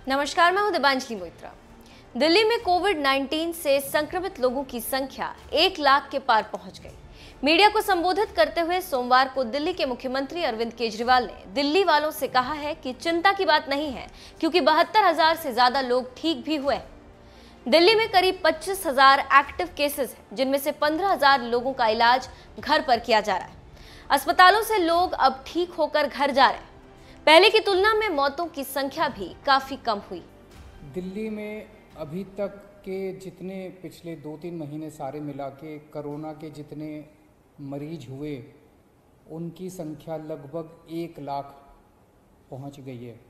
नमस्कार, मैं हूं दिबांजलि मोइत्रा। दिल्ली में कोविड-19 से संक्रमित लोगों की संख्या 1 लाख के पार पहुंच गई। मीडिया को संबोधित करते हुए सोमवार को दिल्ली के मुख्यमंत्री अरविंद केजरीवाल ने दिल्ली वालों से कहा है कि चिंता की बात नहीं है, क्योंकि 72,000 से ज्यादा लोग ठीक भी हुए हैं। दिल्ली में करीब 25,000 एक्टिव केसेस हैं, जिनमें से 15,000 लोगों का इलाज घर पर किया जा रहा है। अस्पतालों से लोग अब ठीक होकर घर जा रहे हैं। पहले की तुलना में मौतों की संख्या भी काफी कम हुई। दिल्ली में अभी तक के जितने पिछले 2-3 महीने सारे मिला के कोरोना के जितने मरीज हुए, उनकी संख्या लगभग 1 लाख पहुंच गई है।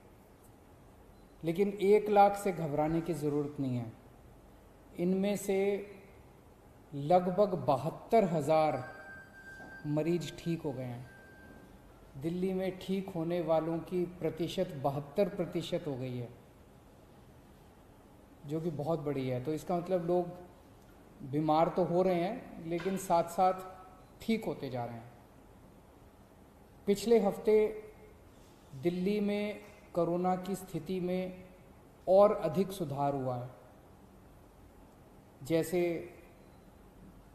लेकिन 1 लाख से घबराने की ज़रूरत नहीं है। इनमें से लगभग 72,000 मरीज ठीक हो गए हैं। दिल्ली में ठीक होने वालों की प्रतिशत 72% हो गई है, जो कि बहुत बड़ी है। तो इसका मतलब लोग बीमार तो हो रहे हैं, लेकिन साथ साथ ठीक होते जा रहे हैं। पिछले हफ्ते दिल्ली में कोरोना की स्थिति में और अधिक सुधार हुआ है। जैसे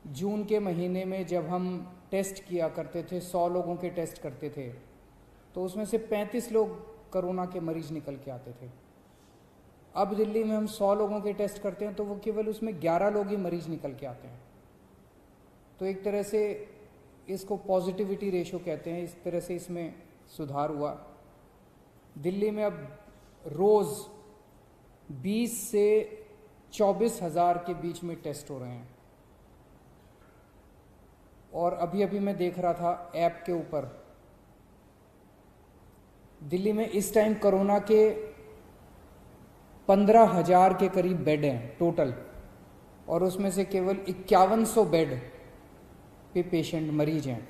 जून के महीने में जब हम टेस्ट किया करते थे, 100 लोगों के टेस्ट करते थे, तो उसमें से 35 लोग कोरोना के मरीज निकल के आते थे। अब दिल्ली में हम 100 लोगों के टेस्ट करते हैं तो वो केवल उसमें 11 लोग ही मरीज निकल के आते हैं। तो एक तरह से इसको पॉजिटिविटी रेशो कहते हैं। इस तरह से इसमें सुधार हुआ। दिल्ली में अब रोज़ 20 से 24,000 के बीच में टेस्ट हो रहे हैं। और अभी अभी मैं देख रहा था ऐप के ऊपर, दिल्ली में इस टाइम कोरोना के 15,000 के करीब बेड हैं टोटल, और उसमें से केवल 5100 बेड पे पेशेंट मरीज हैं।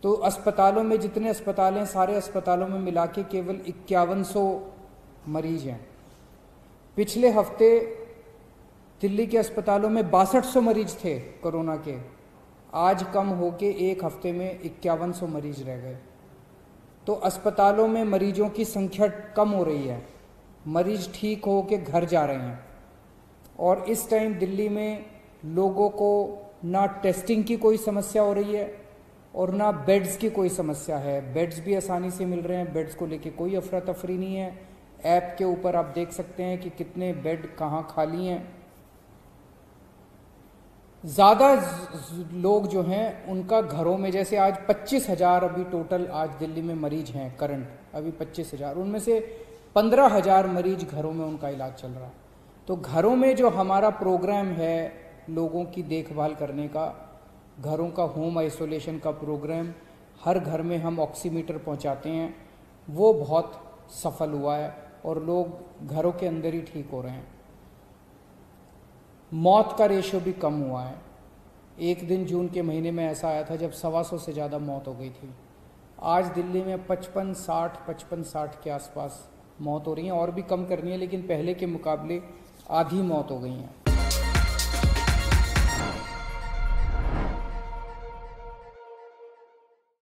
तो अस्पतालों में जितने अस्पताल हैं, सारे अस्पतालों में मिला के केवल 5100 मरीज हैं। पिछले हफ्ते दिल्ली के अस्पतालों में 6200 मरीज थे कोरोना के। आज कम होके एक हफ्ते में 5100 मरीज रह गए। तो अस्पतालों में मरीजों की संख्या कम हो रही है, मरीज ठीक हो के घर जा रहे हैं। और इस टाइम दिल्ली में लोगों को ना टेस्टिंग की कोई समस्या हो रही है और ना बेड्स की कोई समस्या है। बेड्स भी आसानी से मिल रहे हैं, बेड्स को लेके कोई अफरा तफरी नहीं है। ऐप के ऊपर आप देख सकते हैं कि कितने बेड कहाँ खाली हैं। ज़्यादा लोग जो हैं उनका घरों में, जैसे आज 25,000 अभी टोटल आज दिल्ली में मरीज हैं करंट, अभी 25,000, उनमें से 15,000 मरीज घरों में उनका इलाज चल रहा है। तो घरों में जो हमारा प्रोग्राम है लोगों की देखभाल करने का, घरों का होम आइसोलेशन का प्रोग्राम, हर घर में हम ऑक्सीमीटर पहुंचाते हैं, वो बहुत सफल हुआ है और लोग घरों के अंदर ही ठीक हो रहे हैं। मौत का रेशियो भी कम हुआ है। एक दिन जून के महीने में ऐसा आया था जब 125 से ज़्यादा मौत हो गई थी। आज दिल्ली में 55-60 के आसपास मौत हो रही हैं। और भी कम करनी है, लेकिन पहले के मुकाबले आधी मौत हो गई हैं।